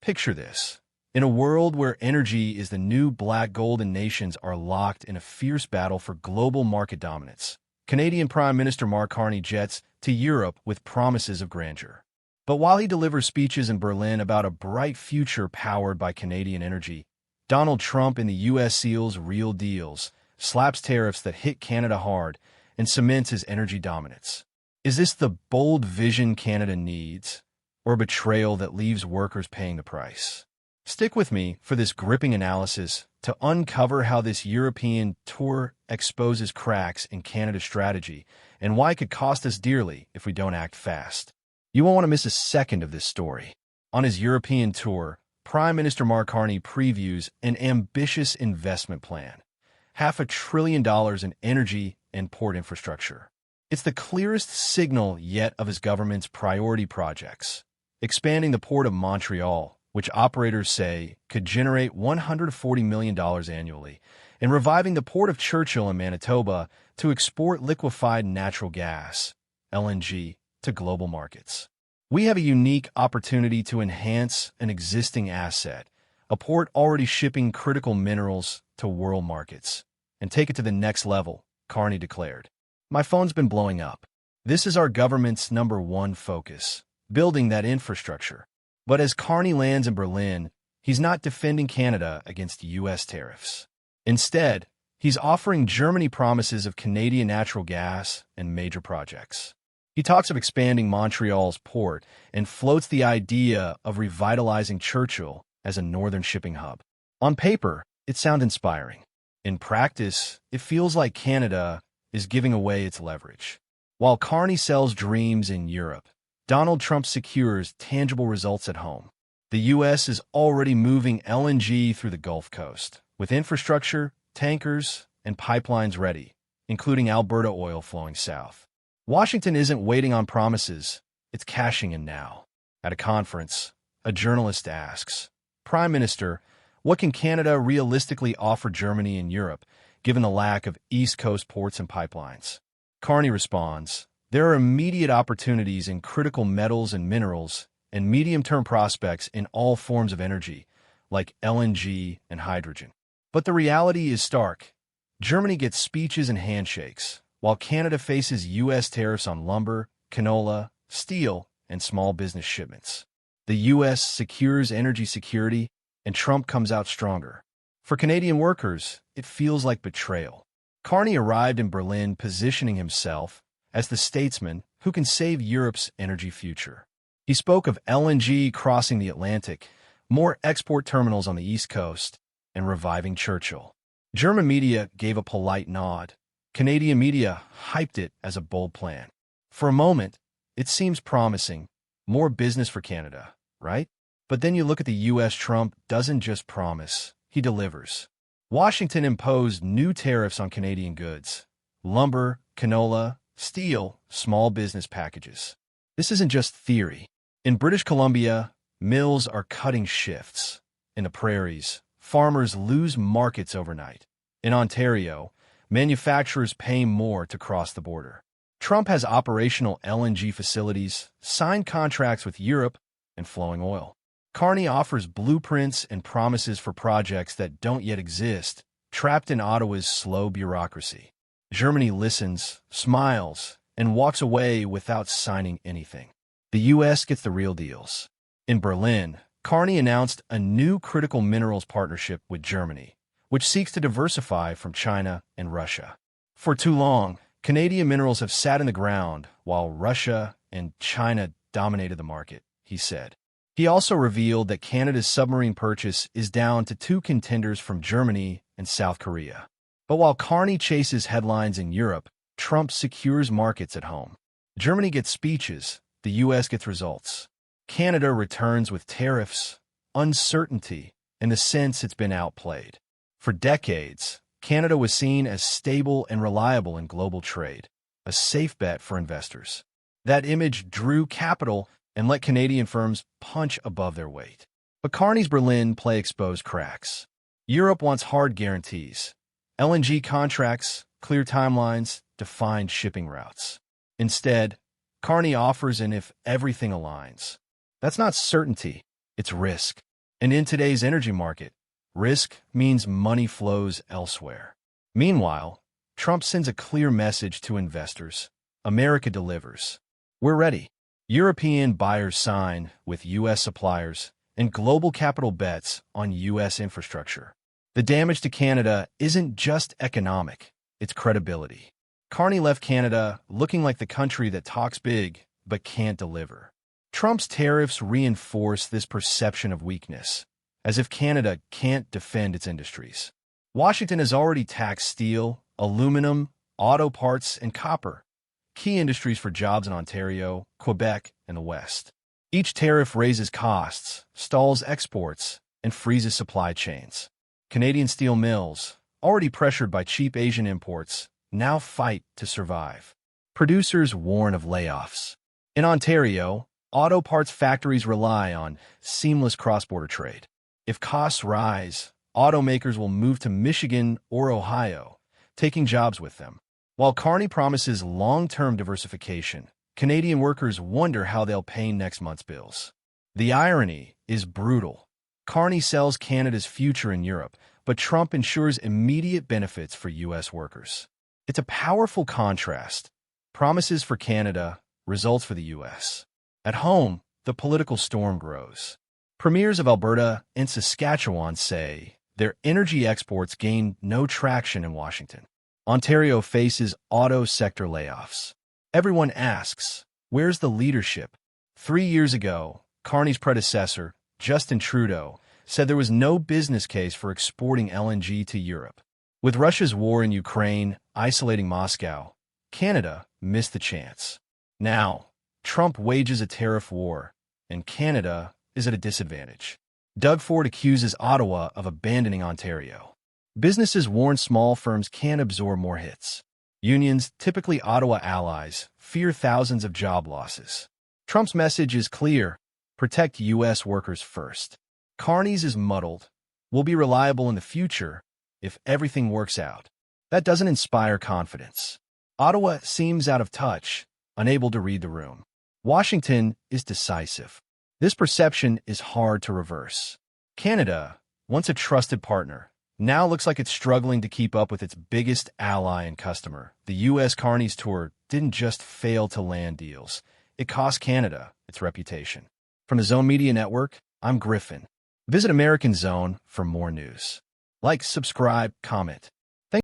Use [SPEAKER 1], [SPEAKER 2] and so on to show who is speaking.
[SPEAKER 1] Picture this. In a world where energy is the new black gold and nations are locked in a fierce battle for global market dominance, Canadian Prime Minister Mark Carney jets to Europe with promises of grandeur. But while he delivers speeches in Berlin about a bright future powered by Canadian energy, Donald Trump in the U.S. seals real deals, slaps tariffs that hit Canada hard, and cements his energy dominance. Is this the bold vision Canada needs, or a betrayal that leaves workers paying the price? Stick with me for this gripping analysis to uncover how this European tour exposes cracks in Canada's strategy and why it could cost us dearly if we don't act fast. You won't want to miss a second of this story. On his European tour, Prime Minister Mark Carney previews an ambitious investment plan, $500 billion in energy and port infrastructure. It's the clearest signal yet of his government's priority projects, expanding the port of Montreal, which operators say could generate $140 million annually, and reviving the port of Churchill in Manitoba to export liquefied natural gas, LNG, to global markets. We have a unique opportunity to enhance an existing asset, a port already shipping critical minerals to world markets, and take it to the next level, Carney declared. My phone's been blowing up. This is our government's #1 focus, building that infrastructure. But as Carney lands in Berlin, he's not defending Canada against U.S. tariffs. Instead, he's offering Germany promises of Canadian natural gas and major projects. He talks of expanding Montreal's port and floats the idea of revitalizing Churchill as a northern shipping hub. On paper, it sounds inspiring. In practice, it feels like Canada is giving away its leverage. While Carney sells dreams in Europe, Donald Trump secures tangible results at home. The U.S. is already moving LNG through the Gulf Coast, with infrastructure, tankers, and pipelines ready, including Alberta oil flowing south. Washington isn't waiting on promises, it's cashing in now. At a conference, a journalist asks, "Prime Minister, what can Canada realistically offer Germany and Europe, given the lack of East Coast ports and pipelines?" Carney responds, "There are immediate opportunities in critical metals and minerals and medium-term prospects in all forms of energy, like LNG and hydrogen. But the reality is stark. Germany gets speeches and handshakes, while Canada faces U.S. tariffs on lumber, canola, steel, and small business shipments. The U.S. secures energy security, and Trump comes out stronger. For Canadian workers, it feels like betrayal." Carney arrived in Berlin positioning himself as the statesman who can save Europe's energy future. He spoke of LNG crossing the Atlantic, more export terminals on the East Coast, and reviving Churchill. German media gave a polite nod. Canadian media hyped it as a bold plan. For a moment, it seems promising. More business for Canada, right? But then you look at the U.S. Trump doesn't just promise, he delivers. Washington imposed new tariffs on Canadian goods, lumber, canola, steel, small business packages. This isn't just theory. In British Columbia, mills are cutting shifts. In the prairies, farmers lose markets overnight. In Ontario, manufacturers pay more to cross the border. Trump has operational LNG facilities, signed contracts with Europe, and flowing oil. Carney offers blueprints and promises for projects that don't yet exist, trapped in Ottawa's slow bureaucracy. Germany listens, smiles, and walks away without signing anything. The U.S. gets the real deals. In Berlin, Carney announced a new critical minerals partnership with Germany, which seeks to diversify from China and Russia. For too long, Canadian minerals have sat in the ground while Russia and China dominated the market, he said. He also revealed that Canada's submarine purchase is down to 2 contenders from Germany and South Korea. But while Carney chases headlines in Europe, Trump secures markets at home. Germany gets speeches, the U.S. gets results. Canada returns with tariffs, uncertainty, and the sense it's been outplayed. For decades, Canada was seen as stable and reliable in global trade, a safe bet for investors. That image drew capital and let Canadian firms punch above their weight. But Carney's Berlin play exposed cracks. Europe wants hard guarantees. LNG contracts, clear timelines, defined shipping routes. Instead, Carney offers an if everything aligns. That's not certainty, it's risk. And in today's energy market, risk means money flows elsewhere. Meanwhile, Trump sends a clear message to investors. America delivers. We're ready. European buyers sign with U.S. suppliers, and global capital bets on U.S. infrastructure. The damage to Canada isn't just economic, it's credibility. Carney left Canada looking like the country that talks big but can't deliver. Trump's tariffs reinforce this perception of weakness, as if Canada can't defend its industries. Washington has already taxed steel, aluminum, auto parts, and copper, key industries for jobs in Ontario, Quebec, and the West. Each tariff raises costs, stalls exports, and freezes supply chains. Canadian steel mills, already pressured by cheap Asian imports, now fight to survive. Producers warn of layoffs. In Ontario, auto parts factories rely on seamless cross-border trade. If costs rise, automakers will move to Michigan or Ohio, taking jobs with them. While Carney promises long-term diversification, Canadian workers wonder how they'll pay next month's bills. The irony is brutal. Carney sells Canada's future in Europe, but Trump ensures immediate benefits for U.S. workers. It's a powerful contrast. Promises for Canada, results for the U.S. At home, the political storm grows. Premiers of Alberta and Saskatchewan say their energy exports gain no traction in Washington. Ontario faces auto sector layoffs. Everyone asks, where's the leadership? 3 years ago, Carney's predecessor, Justin Trudeau, said there was no business case for exporting LNG to Europe. With Russia's war in Ukraine isolating Moscow, Canada missed the chance. Now, Trump wages a tariff war, and Canada is at a disadvantage. Doug Ford accuses Ottawa of abandoning Ontario. Businesses warn small firms can't absorb more hits. Unions, typically Ottawa allies, fear thousands of job losses. Trump's message is clear: protect U.S. workers first. Carney's is muddled. We'll be reliable in the future if everything works out. That doesn't inspire confidence. Ottawa seems out of touch, unable to read the room. Washington is decisive. This perception is hard to reverse. Canada, once a trusted partner, now looks like it's struggling to keep up with its biggest ally and customer. The U.S. Carney's tour didn't just fail to land deals. It cost Canada its reputation. From the Zone Media Network, I'm Griffin. Visit American Zone for more news. Like, subscribe, comment.